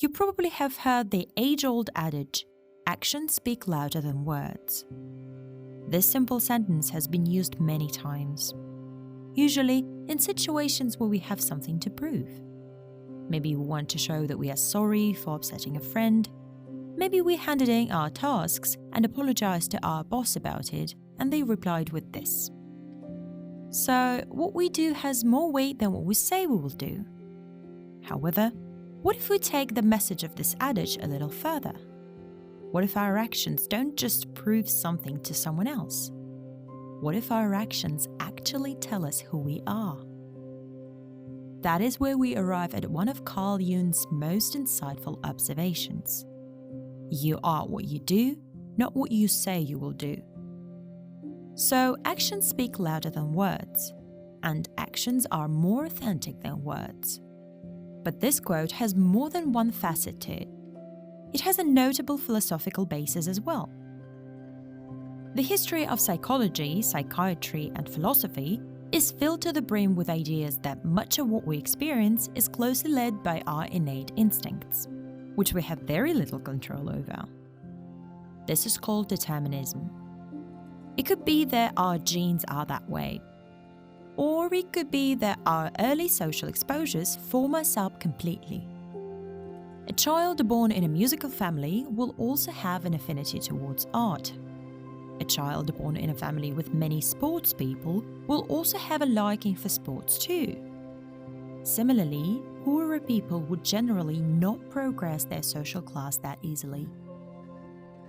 You probably have heard the age-old adage, actions speak louder than words. This simple sentence has been used many times, usually in situations where we have something to prove. Maybe we want to show that we are sorry for upsetting a friend. Maybe we handed in our tasks and apologized to our boss about it, and they replied with this. So, what we do has more weight than what we say we will do. However, what if we take the message of this adage a little further? What if our actions don't just prove something to someone else? What if our actions actually tell us who we are? That is where we arrive at one of Carl Jung's most insightful observations. You are what you do, not what you say you will do. So, actions speak louder than words, and actions are more authentic than words. But this quote has more than one facet to it. It has a notable philosophical basis as well. The history of psychology, psychiatry, and philosophy is filled to the brim with ideas that much of what we experience is closely led by our innate instincts, which we have very little control over. This is called determinism. It could be that our genes are that way, or it could be that our early social exposures form us up completely. A child born in a musical family will also have an affinity towards art. A child born in a family with many sports people will also have a liking for sports too. Similarly, poorer people would generally not progress their social class that easily.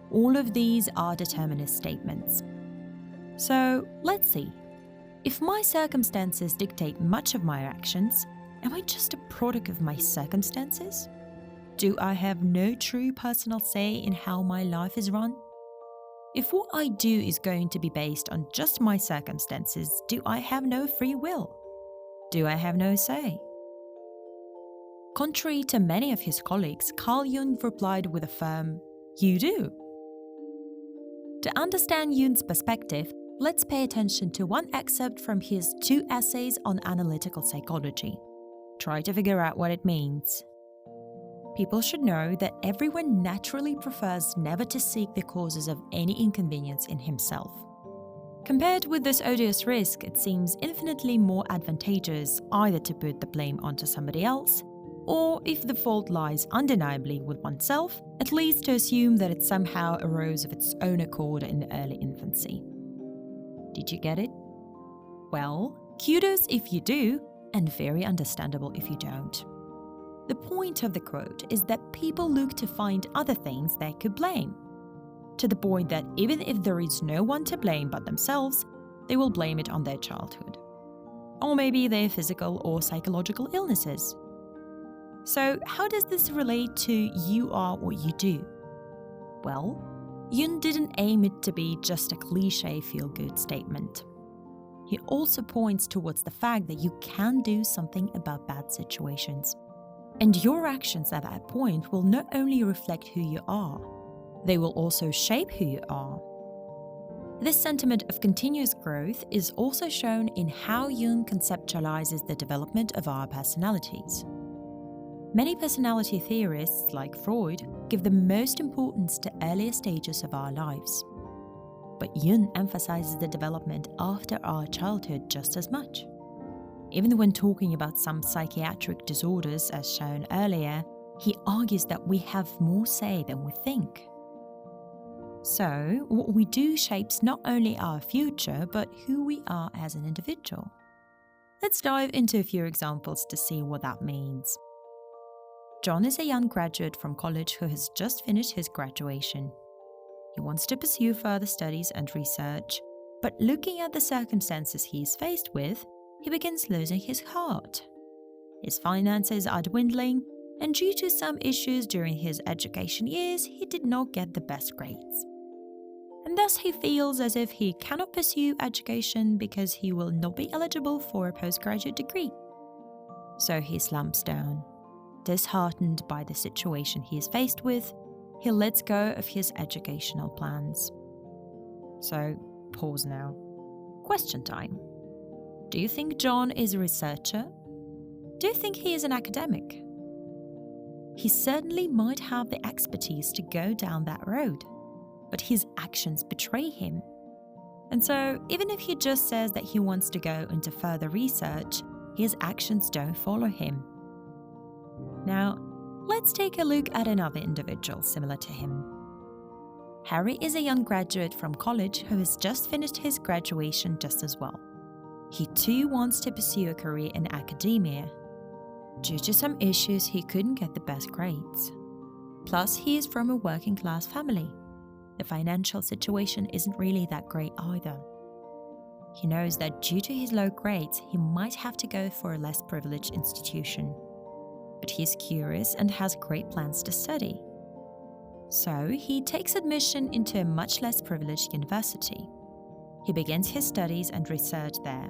All of these are determinist statements. So, let's see. If my circumstances dictate much of my actions, am I just a product of my circumstances? Do I have no true personal say in how my life is run? If what I do is going to be based on just my circumstances, do I have no free will? Do I have no say? Contrary to many of his colleagues, Carl Jung replied with a firm, "You do." To understand Jung's perspective, let's pay attention to one excerpt from his 2 essays on analytical psychology. Try to figure out what it means. People should know that everyone naturally prefers never to seek the causes of any inconvenience in himself. Compared with this odious risk, it seems infinitely more advantageous either to put the blame onto somebody else, or if the fault lies undeniably with oneself, at least to assume that it somehow arose of its own accord in early infancy. Did you get it? Well, kudos if you do, and very understandable if you don't. The point of the quote is that people look to find other things they could blame, to the point that even if there is no one to blame but themselves, they will blame it on their childhood. Or maybe their physical or psychological illnesses. So, how does this relate to you are what you do? Well, Jung didn't aim it to be just a cliché feel-good statement. He also points towards the fact that you can do something about bad situations. And your actions at that point will not only reflect who you are, they will also shape who you are. This sentiment of continuous growth is also shown in how Jung conceptualizes the development of our personalities. Many personality theorists, like Freud, give the most importance to earlier stages of our lives. But Jung emphasizes the development after our childhood just as much. Even when talking about some psychiatric disorders, as shown earlier, he argues that we have more say than we think. So, what we do shapes not only our future, but who we are as an individual. Let's dive into a few examples to see what that means. John is a young graduate from college who has just finished his graduation. He wants to pursue further studies and research, but looking at the circumstances he is faced with, he begins losing his heart. His finances are dwindling, and due to some issues during his education years, he did not get the best grades. And thus he feels as if he cannot pursue education because he will not be eligible for a postgraduate degree. So he slumps down. Disheartened by the situation he is faced with, he lets go of his educational plans. So, pause now. Question time. Do you think John is a researcher? Do you think he is an academic? he certainly might have the expertise to go down that road, but his actions betray him. And so, even if he just says that he wants to go into further research, his actions don't follow him. Now, let's take a look at another individual similar to him. Harry is a young graduate from college who has just finished his graduation just as well. He too wants to pursue a career in academia. Due to some issues, he couldn't get the best grades. Plus, he is from a working class family. The financial situation isn't really that great either. He knows that due to his low grades, he might have to go for a less privileged institution. But he's curious and has great plans to study. So, he takes admission into a much less privileged university. He begins his studies and research there.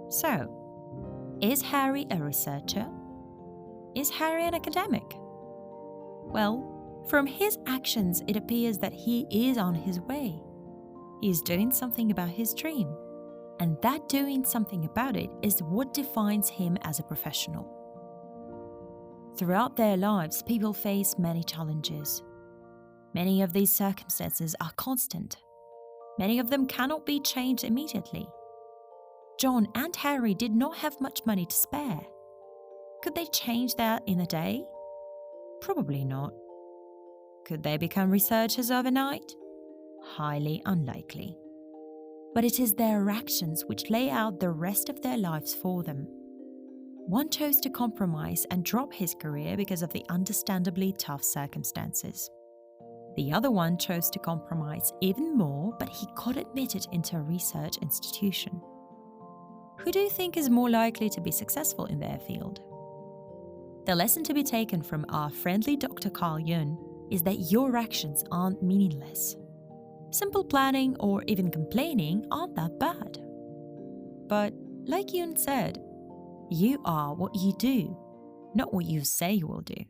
So, is Harry a researcher? Is Harry an academic? Well, from his actions, it appears that he is on his way. He is doing something about his dream. And that doing something about it is what defines him as a professional. Throughout their lives, people face many challenges. Many of these circumstances are constant. Many of them cannot be changed immediately. John and Harry did not have much money to spare. Could they change that in a day? Probably not. Could they become researchers overnight? Highly unlikely. But it is their actions which lay out the rest of their lives for them. One chose to compromise and drop his career because of the understandably tough circumstances. The other one chose to compromise even more, but he got admitted into a research institution. Who do you think is more likely to be successful in their field? The lesson to be taken from our friendly Dr. Carl Jung is that your actions aren't meaningless. Simple planning or even complaining aren't that bad. But like Jung said, you are what you do, not what you say you will do.